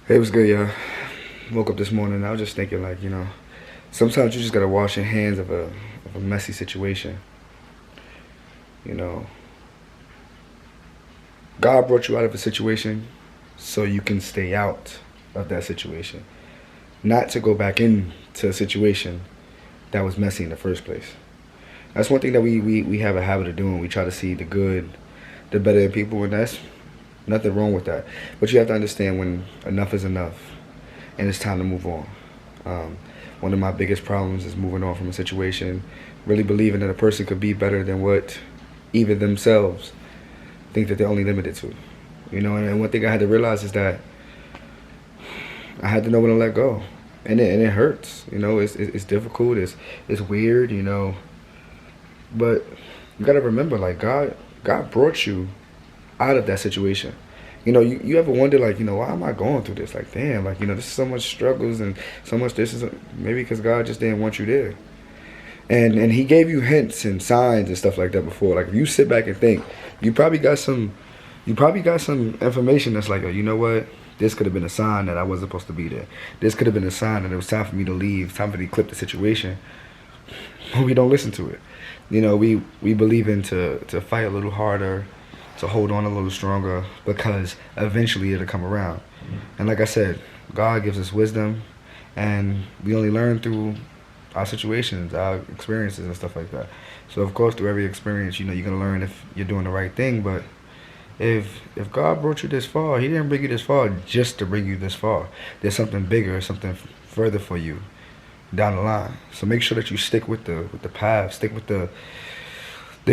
It was good, yeah. Woke up this morning. I was just thinking, like, sometimes you just gotta wash your hands of a messy situation. You know, God brought you out of a situation so you can stay out of that situation, not to go back into a situation that was messy in the first place. That's one thing that we have a habit of doing. We try to see the good, the better in people, and that's nothing wrong with that. But you have to understand when enough is enough, and it's time to move on. Um, One of my biggest problems is moving on from a situation, really believing that a person could be better than what even themselves think that they're only limited to. And one thing I had to realize is that I had to know when to let go, and it hurts. It's difficult. It's weird. But you gotta remember, like God brought you out of that situation. You ever wonder, like, why am I going through this? Like, damn, like, this is so much struggles and so much this is maybe because God just didn't want you there. And He gave you hints and signs and stuff like that before. Like, if you sit back and think, you probably got some, you probably got some information that's like, oh, you know what? This could have been a sign that I wasn't supposed to be there. This could have been a sign that it was time for me to leave, time for me to clip the situation. But we don't listen to it. We believe in to fight a little harder, to hold on a little stronger, because eventually it'll come around. And like I said, God gives us wisdom, and we only learn through our situations, our experiences, and stuff like that. So of course, through every experience, you're gonna learn if you're doing the right thing. But if God brought you this far, He didn't bring you this far just to bring you this far. There's something bigger, something further for you down the line. So make sure that you stick with the path, stick with the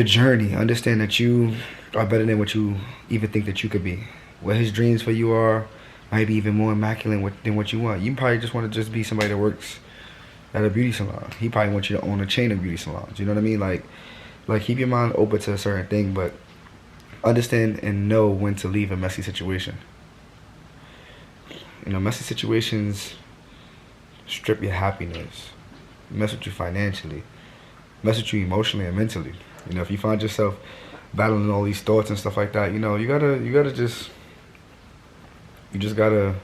journey. Understand that you are better than what you even think that you could be. What His dreams for you are might be even more immaculate than what you want. You probably just want to just be somebody that works at a beauty salon. He probably wants you to own a chain of beauty salons. You know what I mean? Like keep your mind open to a certain thing, but understand and know when to leave a messy situation. Messy situations strip your happiness, mess with you financially, mess with you emotionally and mentally. If you find yourself battling all these thoughts and stuff like that, you just gotta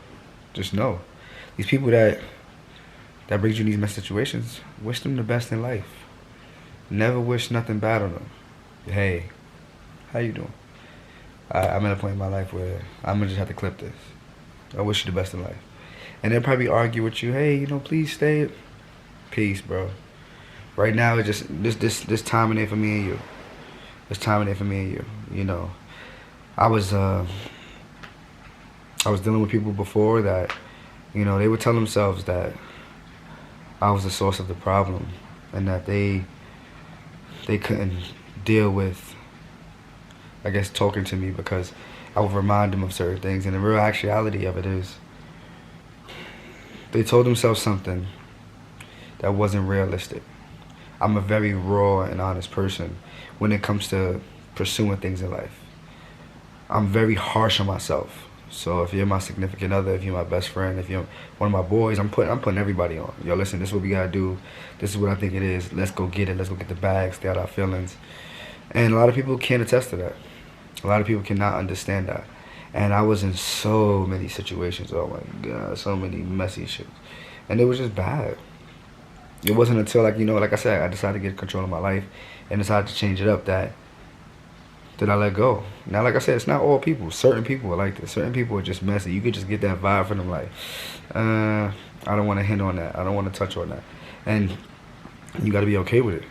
just know. These people that brings you in these mess situations, wish them the best in life. Never wish nothing bad on them. Hey, how you doing? I'm at a point in my life where I'm gonna just have to clip this. I wish you the best in life. And they'll probably argue with you, hey, please stay. Peace, bro. Right now, it's just this time in there for me and you. This time in there for me and you. I was dealing with people before that, they would tell themselves that I was the source of the problem, and that they couldn't deal with, I guess, talking to me because I would remind them of certain things. And the real actuality of it is, they told themselves something that wasn't realistic. I'm a very raw and honest person when it comes to pursuing things in life. I'm very harsh on myself. So if you're my significant other, if you're my best friend, if you're one of my boys, I'm putting everybody on. Yo, listen, this is what we gotta do. This is what I think it is. Let's go get it. Let's go get the bag. Stay out our feelings. And a lot of people can't attest to that. A lot of people cannot understand that. And I was in so many situations. Oh my God, so many messy shit. And it was just bad. It wasn't until, like I said, I decided to get control of my life and decided to change it up that I let go. Now, like I said, it's not all people. Certain people are like this. Certain people are just messy. You could just get that vibe from them, like, I don't want to hint on that. I don't want to touch on that. And you got to be okay with it.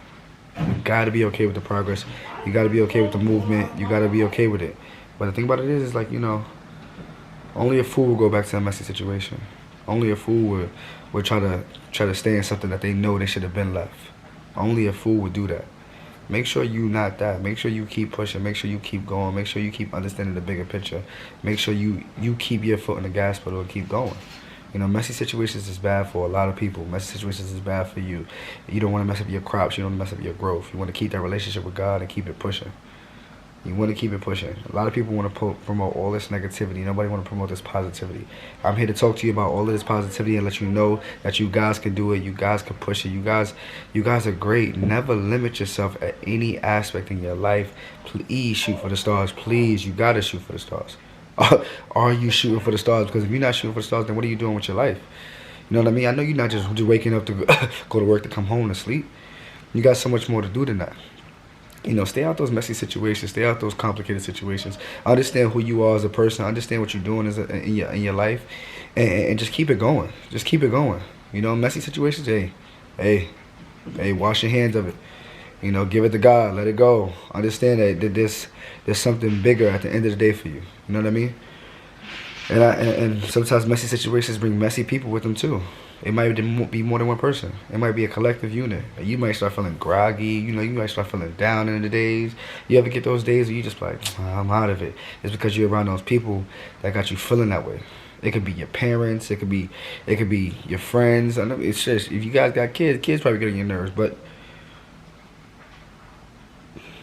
You got to be okay with the progress. You got to be okay with the movement. You got to be okay with it. But the thing about it is like, only a fool will go back to a messy situation. Only a fool would try to stay in something that they know they should have been left. Only a fool would do that. Make sure you not that. Make sure you keep pushing. Make sure you keep going. Make sure you keep understanding the bigger picture. Make sure you keep your foot on the gas pedal and keep going. Messy situations is bad for a lot of people. Messy situations is bad for you. You don't want to mess up your crops. You don't want to mess up your growth. You want to keep that relationship with God and keep it pushing. You want to keep it pushing. A lot of people want to promote all this negativity. Nobody want to promote this positivity. I'm here to talk to you about all of this positivity and let you know that you guys can do it. You guys can push it. You guys are great. Never limit yourself at any aspect in your life. Please shoot for the stars. Please, you got to shoot for the stars. Are you shooting for the stars? Because if you're not shooting for the stars, then what are you doing with your life? You know what I mean? I know you're not just waking up to go to work to come home and sleep. You got so much more to do than that. You know, stay out those messy situations. Stay out those complicated situations. Understand who you are as a person. Understand what you're doing in your life, and just keep it going. Just keep it going. You know, messy situations. Hey, wash your hands of it. You know, give it to God. Let it go. Understand that there's something bigger at the end of the day for you. You know what I mean? And sometimes messy situations bring messy people with them too. It might be more than one person. It might be a collective unit. You might start feeling groggy. You know, you might start feeling down in the days. You ever get those days where you just like, I'm out of it. It's because you're around those people that got you feeling that way. It could be your parents. It could be your friends. I know it's just, if you guys got kids probably get on your nerves. But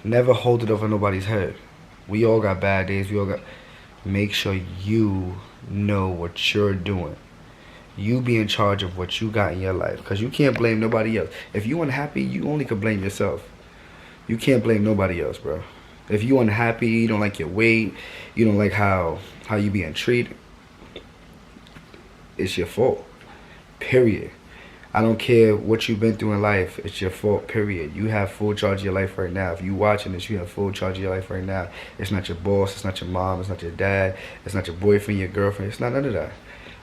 never hold it over nobody's head. We all got bad days. We all got. Make sure you know what you're doing. You be in charge of what you got in your life, because you can't blame nobody else. If you unhappy, you only can blame yourself. You can't blame nobody else, bro. If you unhappy, you don't like your weight, you don't like how you being treated, it's your fault. Period. I don't care what you've been through in life. It's your fault, period. You have full charge of your life right now. If you watching this, you have full charge of your life right now. It's not your boss. It's not your mom. It's not your dad. It's not your boyfriend, your girlfriend. It's not none of that.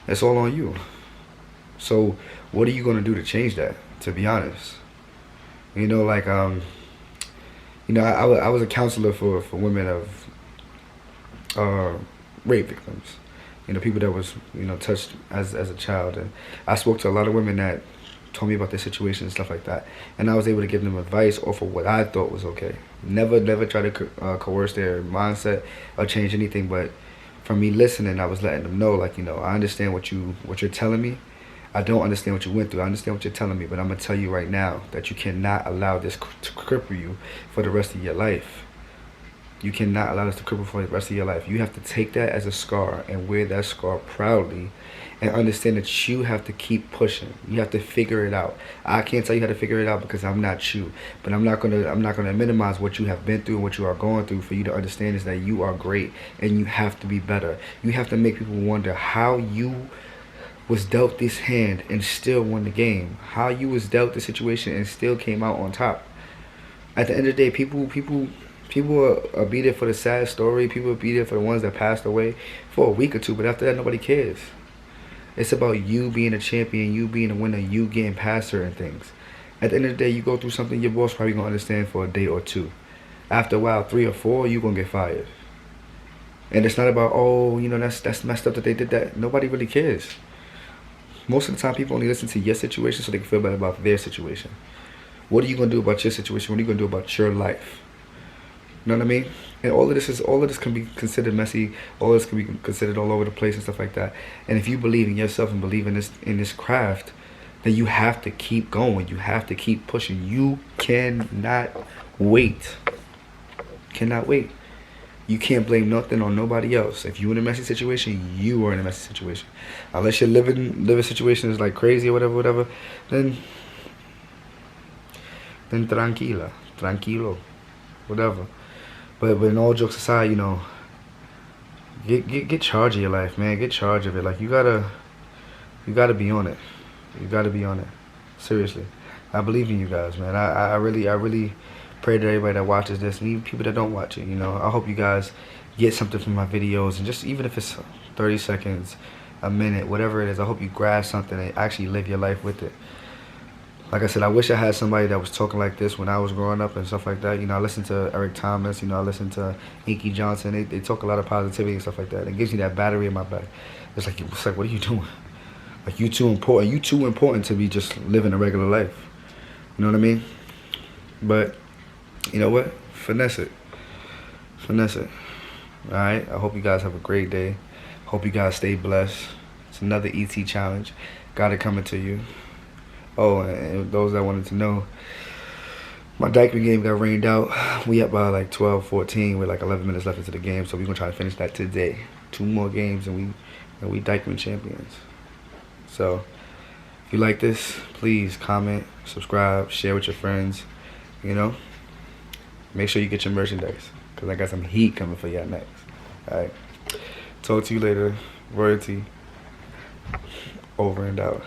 It's all on you. So what are you going to do to change that, to be honest? You know, like, you know, I was a counselor for women of rape victims. You know, people that was, you know, touched as a child. And I spoke to a lot of women that told me about their situation and stuff like that, and I was able to give them advice off of what I thought was okay. Never try to coerce their mindset or change anything, but from me listening, I was letting them know, like, you know, I understand what you're telling me. I don't understand what you went through. I understand what you're telling me, but I'm gonna tell you right now that you cannot allow this to cripple you for the rest of your life. You cannot allow this to cripple for the rest of your life. You have to take that as a scar and wear that scar proudly, and understand that you have to keep pushing. You have to figure it out. I can't tell you how to figure it out because I'm not you. But I'm not gonna minimize what you have been through and what you are going through for you to understand is that you are great and you have to be better. You have to make people wonder how you was dealt this hand and still won the game. How you was dealt the situation and still came out on top. At the end of the day, people will be there for the sad story. People will be there for the ones that passed away for a week or two, but after that, nobody cares. It's about you being a champion, you being a winner, you getting past certain things. At the end of the day, you go through something your boss probably gonna understand for a day or two. After a while, 3 or 4, you gonna get fired. And it's not about, oh, you know, that's messed up that they did that. Nobody really cares. Most of the time, people only listen to your situation so they can feel better about their situation. What are you gonna do about your situation? What are you gonna do about your life? You know what I mean? And all of this can be considered messy. All of this can be considered all over the place and stuff like that. And if you believe in yourself and believe in this craft, then you have to keep going. You have to keep pushing. You cannot wait. Cannot wait. You can't blame nothing on nobody else. If you're in a messy situation, you are in a messy situation. Unless your living situation is like crazy or whatever, then tranquilo, whatever. But in all jokes aside, you know, get charge of your life, man. Get charge of it. Like, you gotta be on it. You gotta be on it. Seriously, I believe in you guys, man. I really pray that everybody that watches this, and even people that don't watch it, you know, I hope you guys get something from my videos, and just even if it's 30 seconds, a minute, whatever it is, I hope you grab something and actually live your life with it. Like I said, I wish I had somebody that was talking like this when I was growing up and stuff like that. You know, I listened to Eric Thomas, you know, I listened to Inky Johnson. They talk a lot of positivity and stuff like that. It gives me that battery in my back. It's like, what are you doing? Like, you too important. You too important to be just living a regular life. You know what I mean? But, you know what? Finesse it. Finesse it. Alright? I hope you guys have a great day. Hope you guys stay blessed. It's another ET challenge. Got it coming to you. Oh, and those that wanted to know, my Dyckman game got rained out. We up by like 12-14 with like 11 minutes left into the game, so we're gonna try to finish that today. 2 more games and we Dyckman champions. So if you like this, please comment, subscribe, share with your friends. You know, make sure you get your merchandise, because I got some heat coming for y'all next. All right, Talk to you later. Royalty. Over and out.